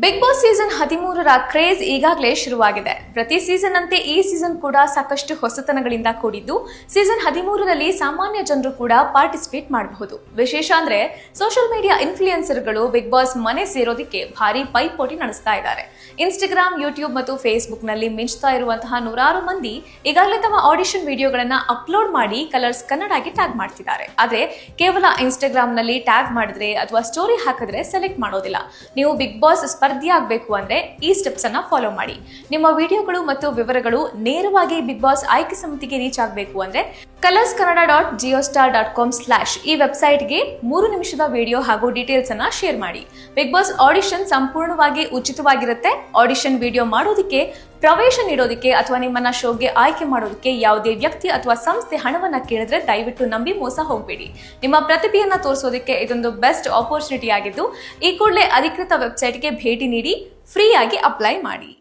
Big boss season 13ರ craze ಈಗಾಗಲೇ ಶುರುವಾಗಿದೆ. ಪ್ರತಿ ಸೀಸನ್ ಅಂತೆ ಈ ಸೀಸನ್ ಕೂಡ ಸಾಕಷ್ಟು ಹೊಸತನಗಳಿಂದ ಕೂಡಿದ್ದು, ಸೀಸನ್ 13ರಲ್ಲಿ ಸಾಮಾನ್ಯ ಜನರು ಕೂಡ ಪಾರ್ಟಿಸಿಪೇಟ್ ಮಾಡಬಹುದು. ವಿಶೇಷ ಅಂದ್ರೆ ಸೋಷಿಯಲ್ ಮೀಡಿಯಾ ಇನ್ಫ್ಲೂಯೆನ್ಸರ್ಗಳು ಬಿಗ್ ಬಾಸ್ ಮನೆ ಸೇರೋದಕ್ಕೆ ಭಾರಿ ಪೈಪೋಟಿ ನಡೆಸ್ತಾ ಇದ್ದಾರೆ. ಇನ್ಸ್ಟಾಗ್ರಾಮ್, ಯೂಟ್ಯೂಬ್ ಮತ್ತು ಫೇಸ್ಬುಕ್ ನಲ್ಲಿ ಮಿಂಚ್ತಾ ಇರುವಂತಹ ನೂರಾರು ಮಂದಿ ಈಗಾಗಲೇ ತಮ್ಮ ಆಡಿಷನ್ ವಿಡಿಯೋಗಳನ್ನ ಅಪ್ಲೋಡ್ ಮಾಡಿ ಕಲರ್ಸ್ ಕನ್ನಡಗೆ ಟ್ಯಾಗ್ ಮಾಡ್ತಿದ್ದಾರೆ. ಆದ್ರೆ ಕೇವಲ ಇನ್ಸ್ಟಾಗ್ರಾಮ್ ನಲ್ಲಿ ಟ್ಯಾಗ್ ಮಾಡಿದ್ರೆ ಅಥವಾ ಸ್ಟೋರಿ ಹಾಕಿದ್ರೆ ಸೆಲೆಕ್ಟ್ ಮಾಡೋದಿಲ್ಲ. ನೀವು ಬಿಗ್ ಬಾಸ್ ಸ್ಪರ್ಧಿ ಆಗಬೇಕು ಅಂದ್ರೆ ಈ ಸ್ಟೆಪ್ಸ್ ಅನ್ನ ಫಾಲೋ ಮಾಡಿ. ನಿಮ್ಮ ವಿಡಿಯೋಗಳು ಮತ್ತು ವಿವರಗಳು ನೇರವಾಗಿ ಬಿಗ್ ಬಾಸ್ ಆಯ್ಕೆ ಸಮಿತಿಗೆ ರೀಚ್ ಆಗಬೇಕು ಅಂದ್ರೆ colorskannada.geostar.com/ ಈ ವೆಬ್ಸೈಟ್ಗೆ 3 ನಿಮಿಷದ ವಿಡಿಯೋ ಹಾಗೂ ಡೀಟೇಲ್ಸ್ ಅನ್ನ ಶೇರ್ ಮಾಡಿ. ಬಿಗ್ ಬಾಸ್ ಆಡಿಷನ್ ಸಂಪೂರ್ಣವಾಗಿ ಉಚಿತವಾಗಿರುತ್ತೆ. ಆಡಿಷನ್ ವಿಡಿಯೋ ಮಾಡೋದಕ್ಕೆ, ಪ್ರವೇಶ ನೀಡೋದಕ್ಕೆ ಅಥವಾ ನಿಮ್ಮನ್ನ ಶೋಗೆ ಆಯ್ಕೆ ಮಾಡೋದಕ್ಕೆ ಯಾವುದೇ ವ್ಯಕ್ತಿ ಅಥವಾ ಸಂಸ್ಥೆ ಹಣವನ್ನ ಕೇಳಿದ್ರೆ ದಯವಿಟ್ಟು ನಂಬಿ ಮೋಸ ಹೋಗಬೇಡಿ. ನಿಮ್ಮ ಪ್ರತಿಭೆಯನ್ನ ತೋರಿಸೋದಕ್ಕೆ ಇದೊಂದು ಬೆಸ್ಟ್ ಆಪರ್ಚುನಿಟಿ ಆಗಿದ್ದು, ಈ ಕೂಡಲೇ ಅಧಿಕೃತ ವೆಬ್ಸೈಟ್ಗೆ ಭೇಟಿ ನೀಡಿ ಫ್ರೀ ಆಗಿ ಅಪ್ಲೈ ಮಾಡಿ.